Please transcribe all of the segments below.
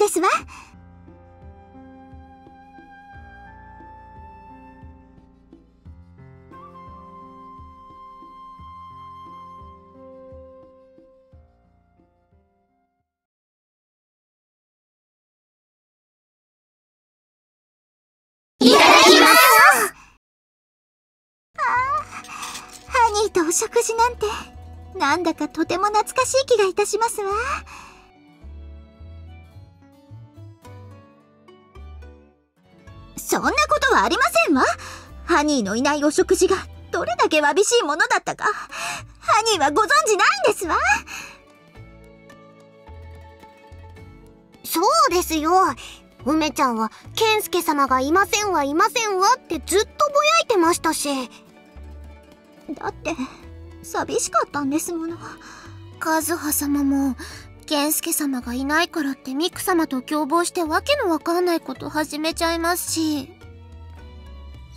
ですわ。いただきます。ハニーとお食事なんて、なんだかとても懐かしい気がいたしますわ。そんなことはありませんわ。ハニーのいないお食事がどれだけわびしいものだったか、ハニーはご存じないんですわ。そうですよ。梅ちゃんは健介様がいませんわいませんわってずっとぼやいてましたし。だって寂しかったんですもの。和葉様も健介様がいないからってミク様と共謀してわけのわかんないこと始めちゃいますし。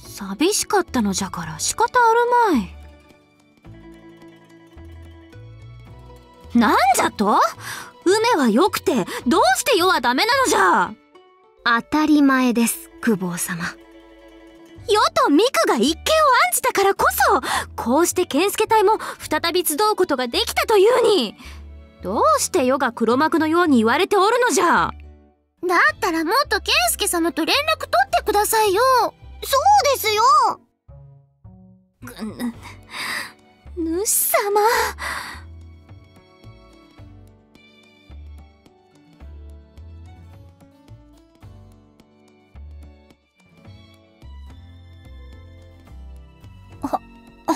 寂しかったのじゃから仕方あるまい。なんじゃと？梅は良くてどうして世はダメなのじゃ。当たり前です、公方様。世とミクが一計を案じたからこそ、こうして健介隊も再び集うことができたというに、どうして世が黒幕のように言われておるのじゃ。だったらもっと健介様と連絡取ってくださいよ。そうですよ。主様。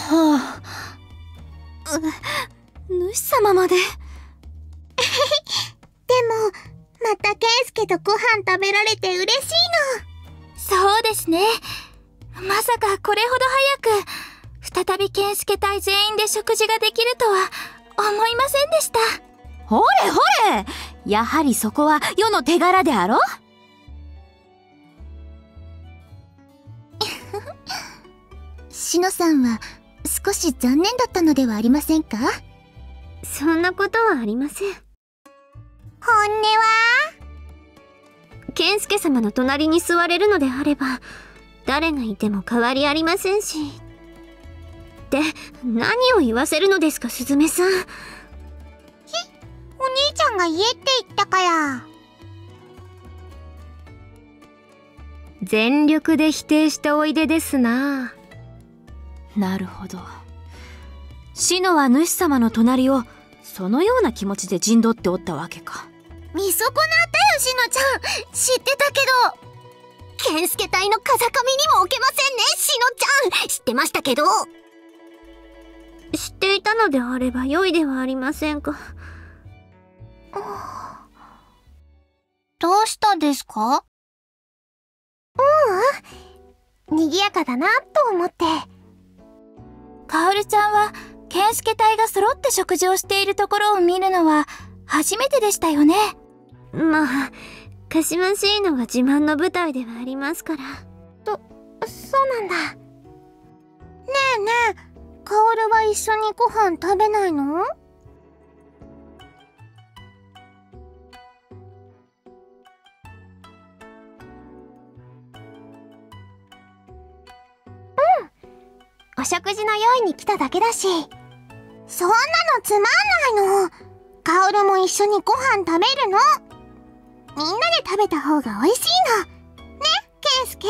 はあ、主様まで。でもまた健介とご飯食べられて嬉しいの。そうですね。まさかこれほど早く再び健介隊全員で食事ができるとは思いませんでした。ほれほれ、やはりそこは世の手柄であろ。しのさんは少し残念だったのではありませんか？そんなことはありません。本音は？健介様の隣に座れるのであれば誰がいても変わりありませんし。で、何を言わせるのですか、すずめさん。お兄ちゃんが家って言ったから。全力で否定しておいでですな。なるほど。シノは主様の隣をそのような気持ちで陣取っておったわけか。見損なったよ、しのちゃん。知ってたけど。健介隊の風上にも置けませんね、しのちゃん。知ってましたけど。知っていたのであれば良いではありませんか。どうしたんですか？賑やかだなと思って。カオルちゃんは健介隊が揃って食事をしているところを見るのは初めてでしたよね。まあ、かしましいのが自慢の舞台ではありますから。そうなんだ。ねえねえ、カオルは一緒にご飯食べないの？お食事の用意に来ただけだし。そんなのつまんないの。カオルも一緒にご飯食べるの。みんなで食べた方が美味しいの。ね、ケンスケ。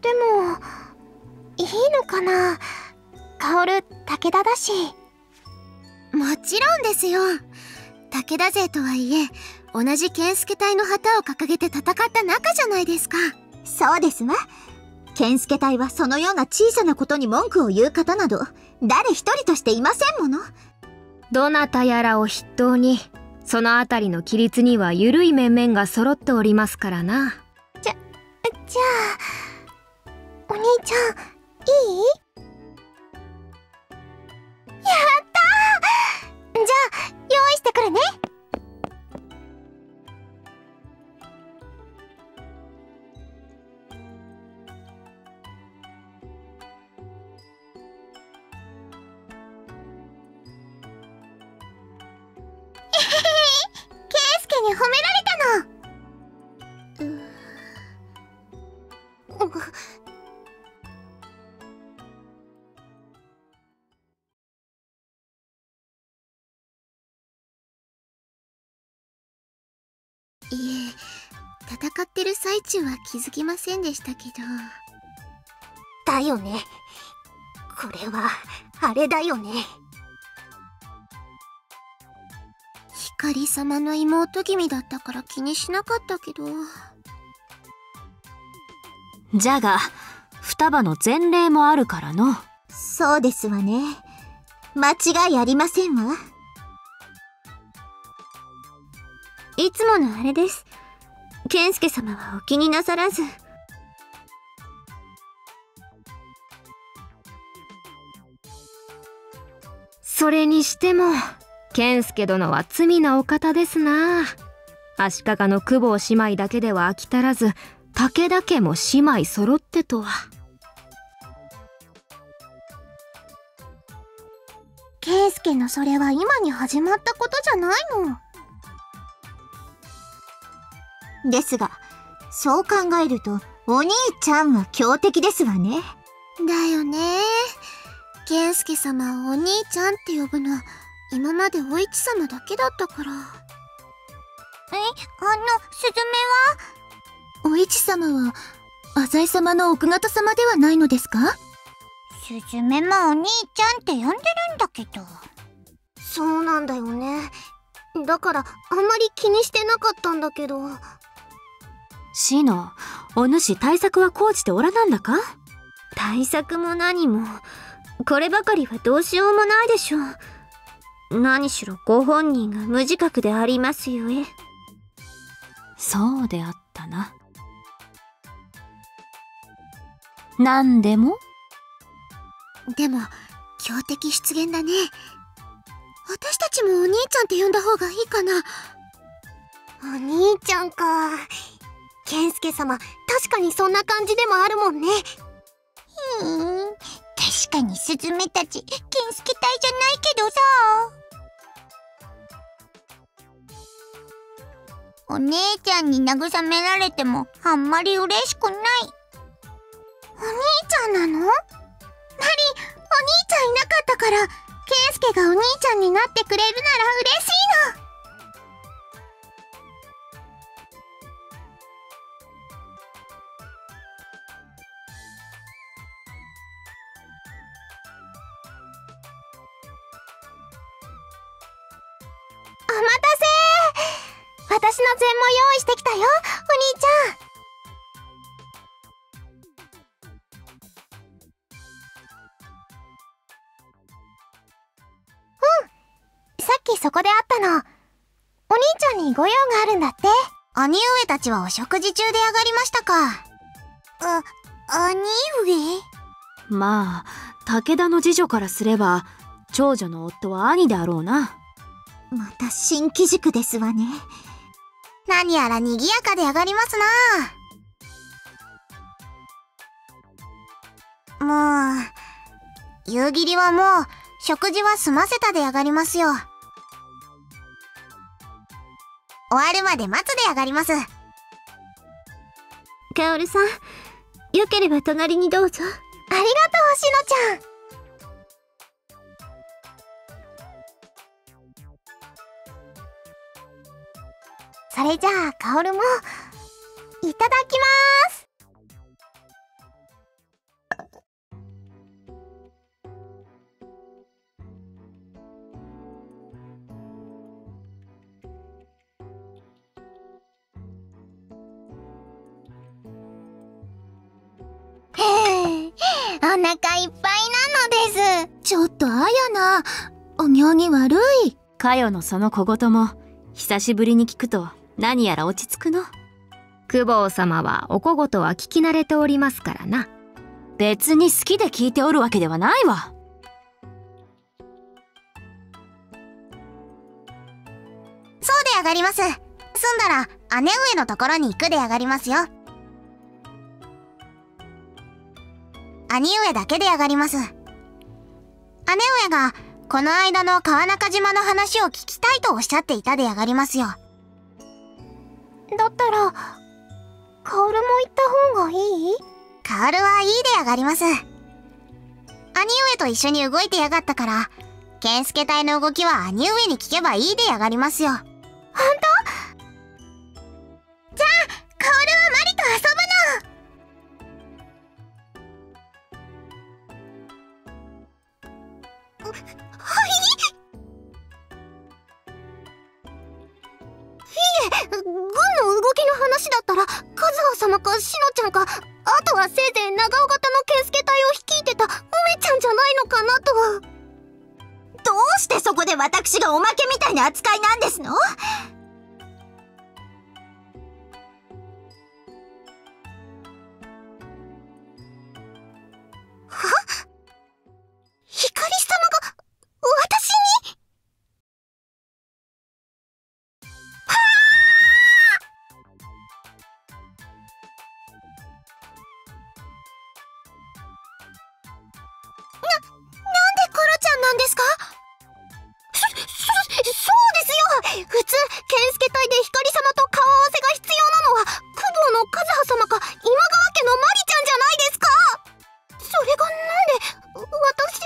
でも、いいのかな？カオル、武田だし。もちろんですよ。武田勢とはいえ、同じ健介隊の旗を掲げて戦った仲じゃないですか。そうですわ。健介隊はそのような小さなことに文句を言う方など誰一人としていませんもの。どなたやらを筆頭にそのあたりの規律には緩い面々が揃っておりますからな。じゃあお兄ちゃんいい？やったー！じゃあ用意してくるね。に褒められたの。いえ、戦ってる最中は気づきませんでしたけど。だよね。これはあれだよね。光様の妹君だったから気にしなかったけど。じゃが双葉の前例もあるからの。そうですわね。間違いありませんわ。いつものあれです。健介様はお気になさらず。それにしても健介殿は罪なお方ですな。足利の公方姉妹だけでは飽き足らず、武田家も姉妹揃ってとは。健介のそれは今に始まったことじゃないの。ですが、そう考えるとお兄ちゃんは強敵ですわね。だよね。健介様をお兄ちゃんって呼ぶの今までお市様だけだったから。スズメは？お市様は浅井様の奥方様ではないのですか？スズメもお兄ちゃんって呼んでるんだけど。そうなんだよね。だからあんまり気にしてなかったんだけど。シノ、お主対策は講じておらなんだか？対策も何も、こればかりはどうしようもないでしょう。何しろご本人が無自覚でありますゆえ。そうであったな。なんでも？でも強敵出現だね。私たちもお兄ちゃんって呼んだ方がいいかな。お兄ちゃんか。健介様、確かにそんな感じでもあるもんね。確かにスズメたち、健介隊じゃないけどさ。お姉ちゃんに慰められてもあんまり嬉しくない。お兄ちゃんなの？お兄ちゃんいなかったから、健介がお兄ちゃんになってくれるなら嬉しいの。お待たせー。私の膳も用意してきたよ、お兄ちゃん。さっきそこで会ったの。お兄ちゃんにご用があるんだって。兄上たちはお食事中で上がりましたか。兄上？まあ、武田の次女からすれば長女の夫は兄であろうな。また新機軸ですわね。何やら賑やかで上がりますな。もう夕霧はもう食事は済ませたで上がりますよ。終わるまで待つで上がります。カオルさん、よければ隣にどうぞ。ありがとう、しのちゃん。それじゃあ、カオルもいただきます。お腹いっぱいなのです。ちょっとあやな、お行儀悪い。かよのその小言も久しぶりに聞くと何やら落ち着くの。公方様はお小言は聞き慣れておりますからな。別に好きで聞いておるわけではないわ。そうで上がります。済んだら姉上のところに行くで上がりますよ。兄上だけで上がります。姉上がこの間の川中島の話を聞きたいとおっしゃっていたで上がりますよ。だったらカオルも行った方がいい？カオルはいいで上がります。兄上と一緒に動いてやがったから、健介隊の動きは兄上に聞けばいいでやがりますよ。ほんと？じゃあカオルはマリと遊ぶの。はい。いえ、軍の動きの話だったらカズハ様かシノちゃんか、あとはせいぜい長尾型の健介隊を率いてた梅ちゃんじゃないのかなと。どうしてそこで私がおまけみたいな扱いなんですの？光様が私に？なんでクロちゃんなんですか？そうですよ。普通健介隊で光様と顔合わせが必要なのは公方のカズハ様か今川家のマリちゃんじゃないですか。それがなんで私？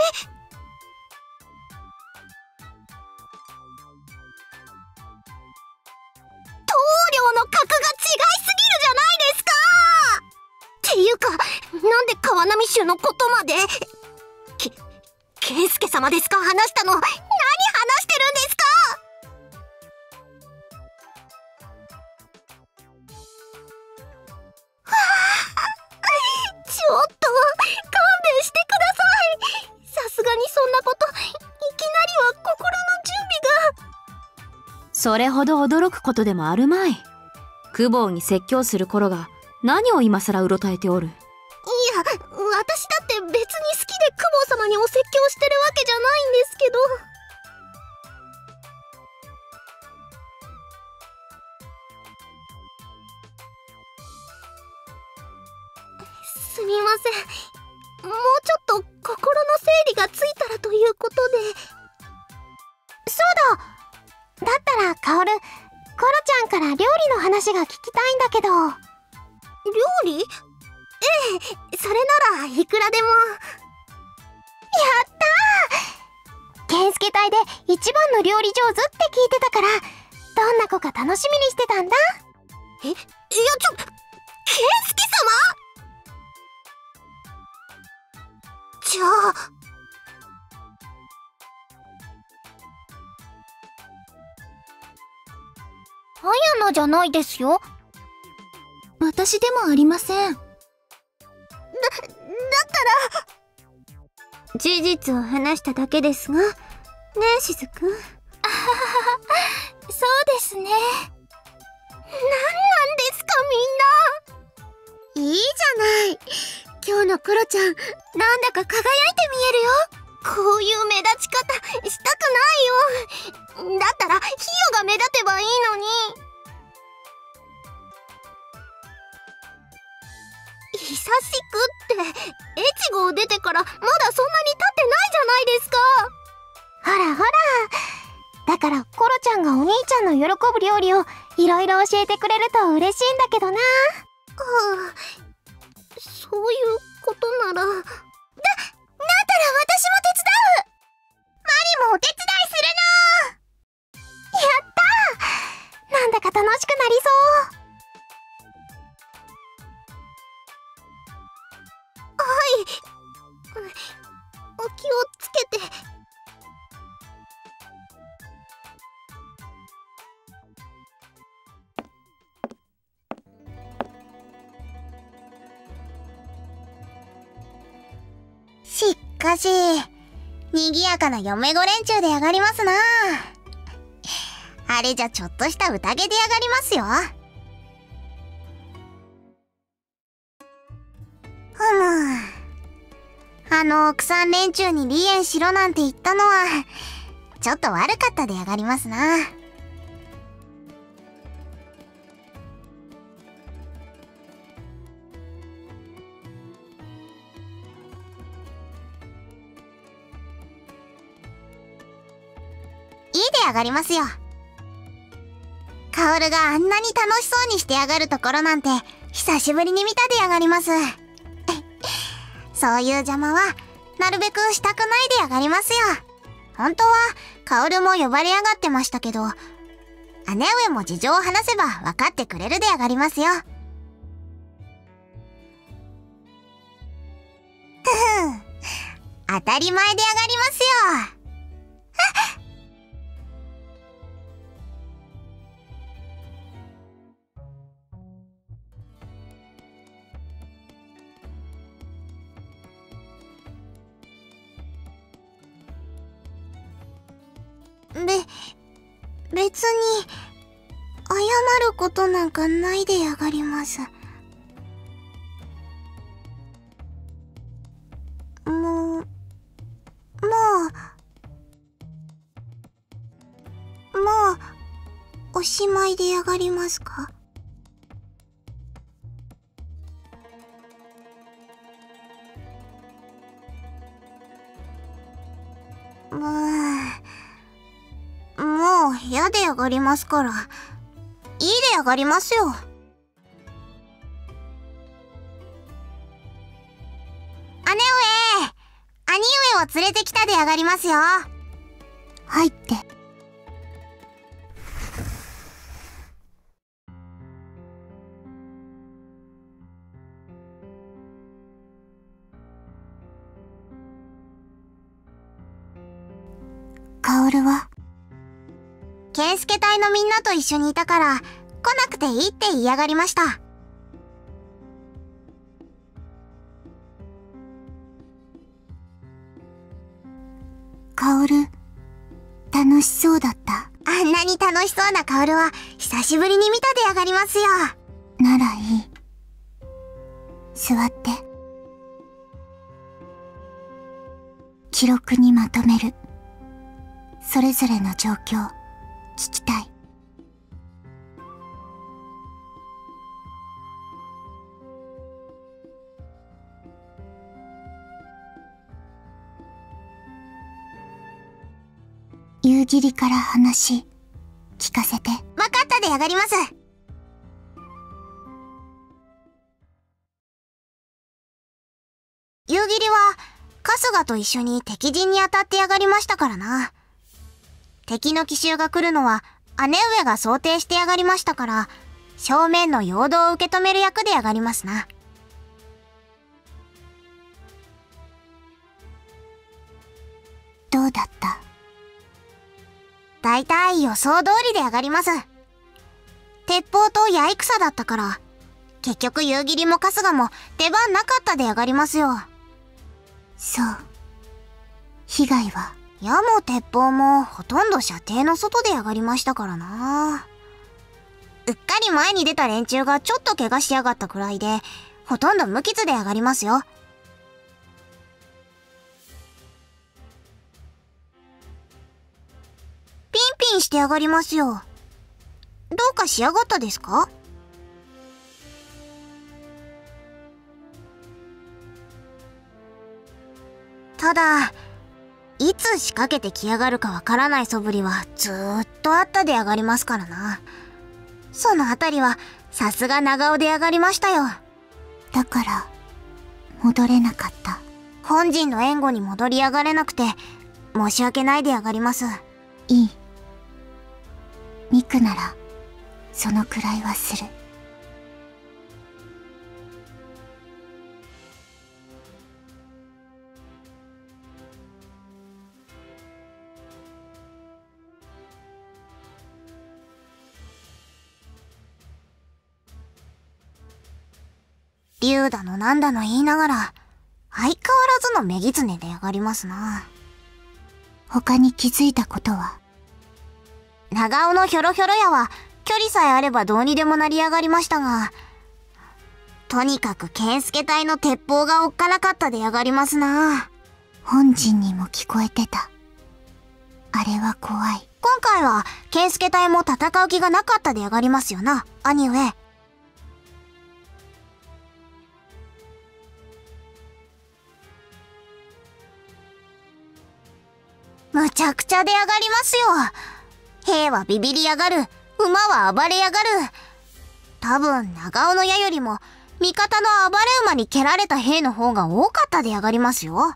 棟梁の格が違いすぎるじゃないですか。っていうか、なんで川波衆のことまで。健介様ですか？話したの。何話してるんですか？ちょっと勘弁してください。さすがにそんなこといきなりは心の準備が。それほど驚くことでもあるまい。公方に説教する頃が何を今更うろたえておる。いや、私だって別に好きで公方様にお説教してるわけじゃないんですけど。すみません。もうちょっと心の整理がついたらということで。そうだ。だったらカオル、コロちゃんから料理の話が聞きたいんだけど。料理？ええ、それならいくらでも。やったー！健介隊で一番の料理上手って聞いてたから、どんな子か楽しみにしてたんだ。いや健介様？じゃああやなじゃないですよ。私でもありません。だったら事実を話しただけですがねえしずくん。あははそうですね。なんですかみんな。いいじゃない。今日のクロちゃんなんだか輝いて見えるよ。こういう目立ち方したくないよ。だったらヒヨが目立てばいいのに。久しくって越後を出てからまだそんなに経ってないじゃないですか。ほらほら、だからコロちゃんがお兄ちゃんの喜ぶ料理をいろいろ教えてくれると嬉しいんだけどな。そういうことなら。だったら私も手伝う。マリもお手伝いするの。やったー。なんだか楽しくなりそう。はい。お気をつけて。しかし、賑やかな嫁御連中で上がりますな。あれじゃちょっとした宴で上がりますよ。奥さん連中に離縁しろなんて言ったのはちょっと悪かったで上がりますな。いいで上がりますよ。カオルがあんなに楽しそうにしてやがるところなんて久しぶりに見たでやがります。そういう邪魔はなるべくしたくないでやがりますよ。本当はカオルも呼ばれやがってましたけど、姉上も事情を話せば分かってくれるでやがりますよ。当たり前でやがりますよ。別に謝ることなんかないでやがります。もうおしまいでやがりますか？もう嫌でやがりますから、いいでやがりますよ。姉上を連れてきたでやがりますよ。入って。カオルは健介隊のみんなと一緒にいたから来なくていいって言いやがりました。カオル、楽しそうだった。あんなに楽しそうなカオルは久しぶりに見たでやがりますよ。ならいい。座って。記録にまとめる。それぞれの状況、聞きたい。夕霧から話、聞かせて。わかったでやがります。夕霧は春日と一緒に敵陣に当たってやがりましたからな。敵の奇襲が来るのは姉上が想定してやがりましたから、正面の陽動を受け止める役でやがりますな。どうだった？大体予想通りでやがります。鉄砲と八重草だったから、結局夕霧も春日も出番なかったでやがりますよ。そう。被害は？矢も鉄砲もほとんど射程の外でやがりましたからな。うっかり前に出た連中がちょっと怪我しやがったくらいで、ほとんど無傷でやがりますよ。ピンピンしてやがりますよ。どうかしやがったですか？ただ、いつ仕掛けてきやがるかわからない素振りはずーっとあったでやがりますからな。そのあたりはさすが長尾でやがりましたよ。だから戻れなかった。本陣の援護に戻りやがれなくて申し訳ないでやがります。いい。ミクならそのくらいはする。竜だのなんだの言いながら、相変わらずの女狐でやがりますな。他に気づいたことは？長尾のひょろひょろやは、距離さえあればどうにでもなりやがりましたが、とにかく健介隊の鉄砲がおっかなかったでやがりますな。本陣にも聞こえてた。あれは怖い。今回は健介隊も戦う気がなかったでやがりますよな、兄上。むちゃくちゃでやがりますよ。兵はビビりやがる。馬は暴れやがる。多分長尾の矢よりも味方の暴れ馬に蹴られた兵の方が多かったでやがりますよ。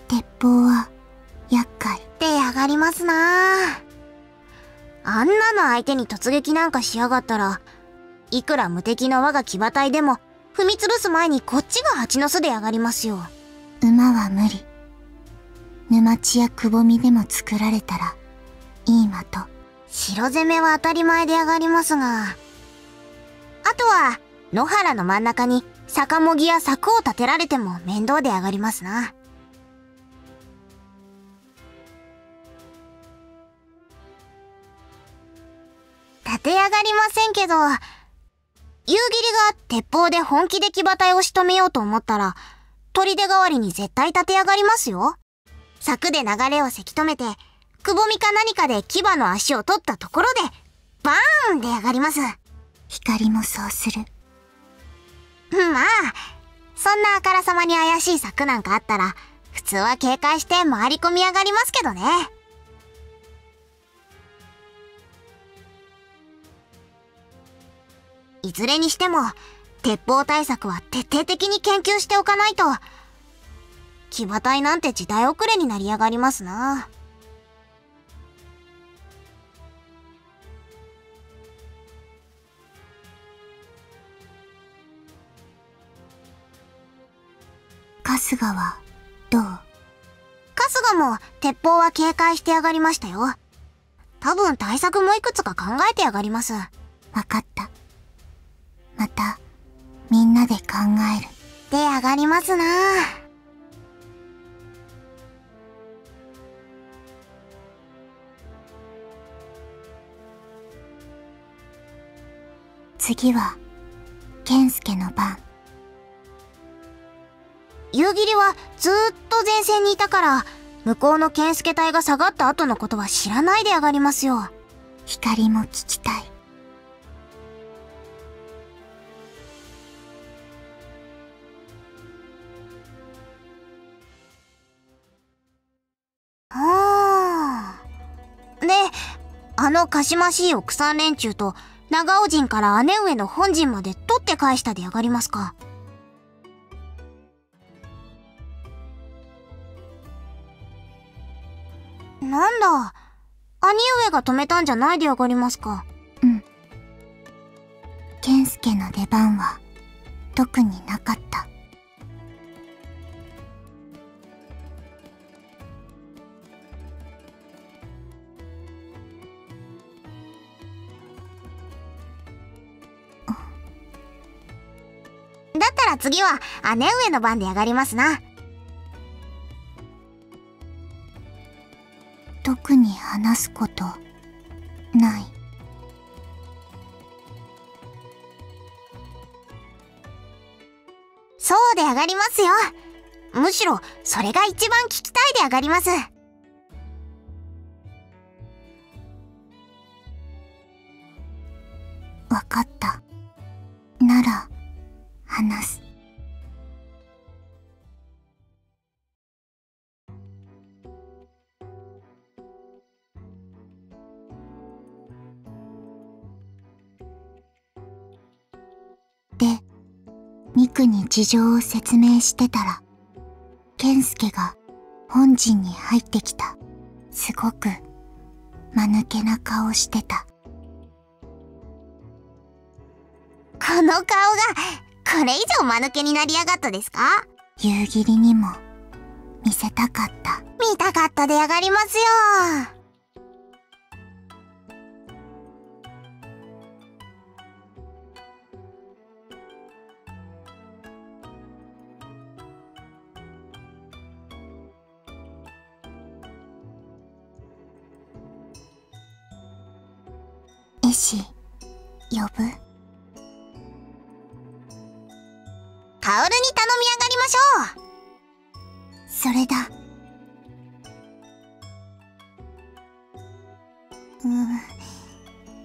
鉄砲は厄介でやがりますな。あんなの相手に突撃なんかしやがったら、いくら無敵の我が騎馬隊でも踏みつぶす前にこっちが蜂の巣でやがりますよ。馬は無理。沼地やくぼみでも作られたらいい的。城攻めは当たり前でやがりますが、あとは野原の真ん中に坂もぎや柵を立てられても面倒でやがりますな。立てやがりませんけど、夕霧が鉄砲で本気で騎馬隊を仕留めようと思ったら、砦代わりに絶対立てやがりますよ。柵で流れをせき止めて、くぼみか何かで騎馬の足を取ったところで、バーンでやがります。光もそうする。まあ、そんなあからさまに怪しい柵なんかあったら、普通は警戒して回り込みやがりますけどね。いずれにしても、鉄砲対策は徹底的に研究しておかないと、騎馬隊なんて時代遅れになりやがりますな。春日はどう？春日も鉄砲は警戒してやがりましたよ。多分対策もいくつか考えてやがります。わかった。またみんなで考える。でやがりますな。次は健介の番。夕霧はずーっと前線にいたから、向こうの健介隊が下がった後のことは知らないでやがりますよ。光も聞きたい。で、あのかしましい奥さん連中と長尾陣から姉上の本陣まで取って返したでやがりますか。なんだ、兄上が止めたんじゃないでやがりますか。うん。健介の出番は特になかった。だったら次は姉上の番でやがりますな。特に話すことない。そうでやがりますよ。むしろそれが一番聞きたいでやがります。わかった。なら話す。で、ミクに事情を説明してたら、健介が本陣に入ってきた。すごく間抜けな顔してた。この顔がこれ以上間抜けになりやがったですか？夕霧にも見せたかった。見たかったでやがりますよ。絵師呼ぶ？カオルに頼みやがりましょう。それだ。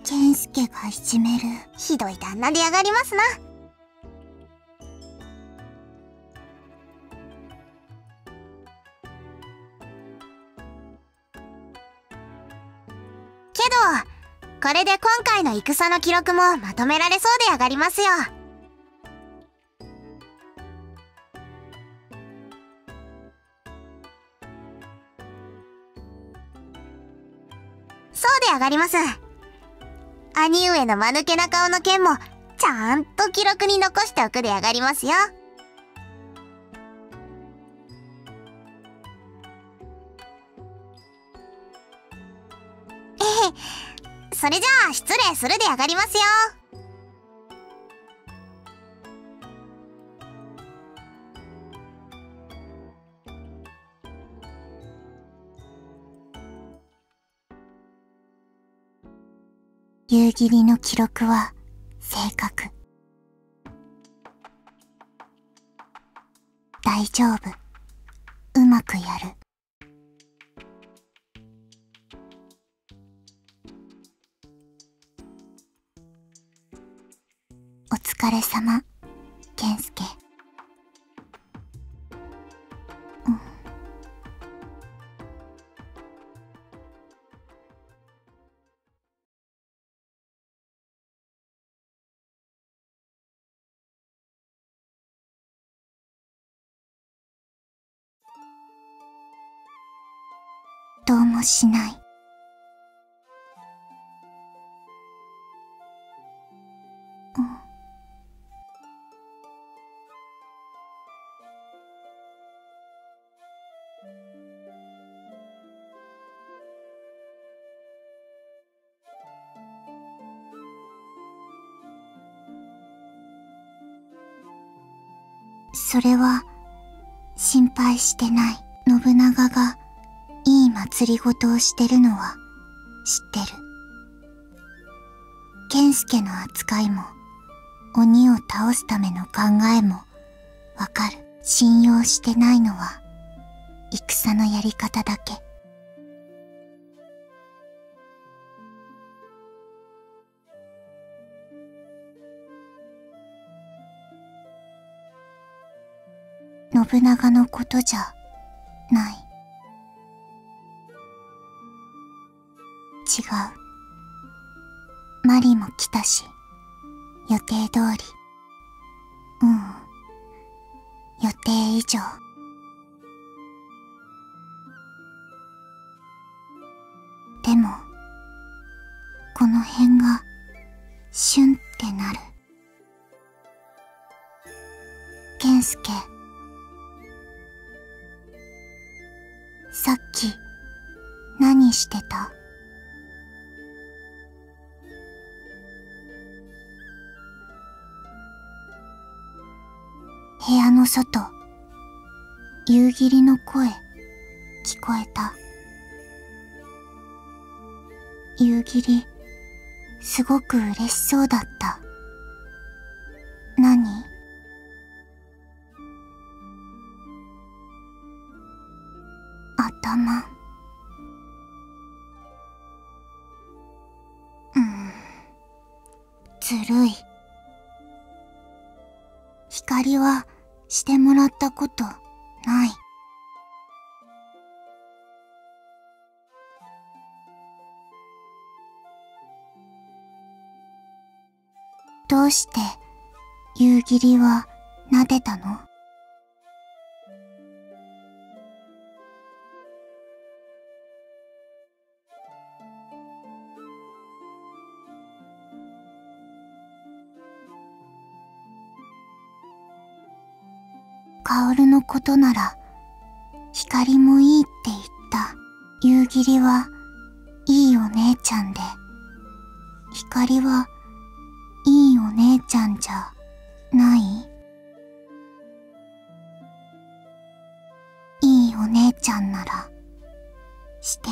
健介がいじめる。ひどい旦那でやがりますな。これで今回の戦の記録もまとめられそうであがりますよ。そうであがります。兄上の間抜けな顔の件もちゃんと記録に残しておくであがりますよ。それじゃあ失礼するであがりますよ。夕霧の記録は正確。大丈夫。うまくやる。お疲れ様、健介。どうもしない。それは心配してない。信長がいい祭りごとをしてるのは知ってる。健介の扱いも鬼を倒すための考えもわかる。信用してないのは戦のやり方だけ。信長のことじゃない。違う。マリも来たし、予定通り。予定以上。でも、この辺がシュンってなる。健介、さっき何してた？部屋の外、夕霧の声、聞こえた。夕霧、すごく嬉しそうだった。何？頭。ずるい。光はしてもらったことない。どうして夕霧は撫でたの？薫のことなら光もいいって言った。夕霧はいいお姉ちゃんで、光はいいお姉ちゃんじゃない？いいお姉ちゃんならして。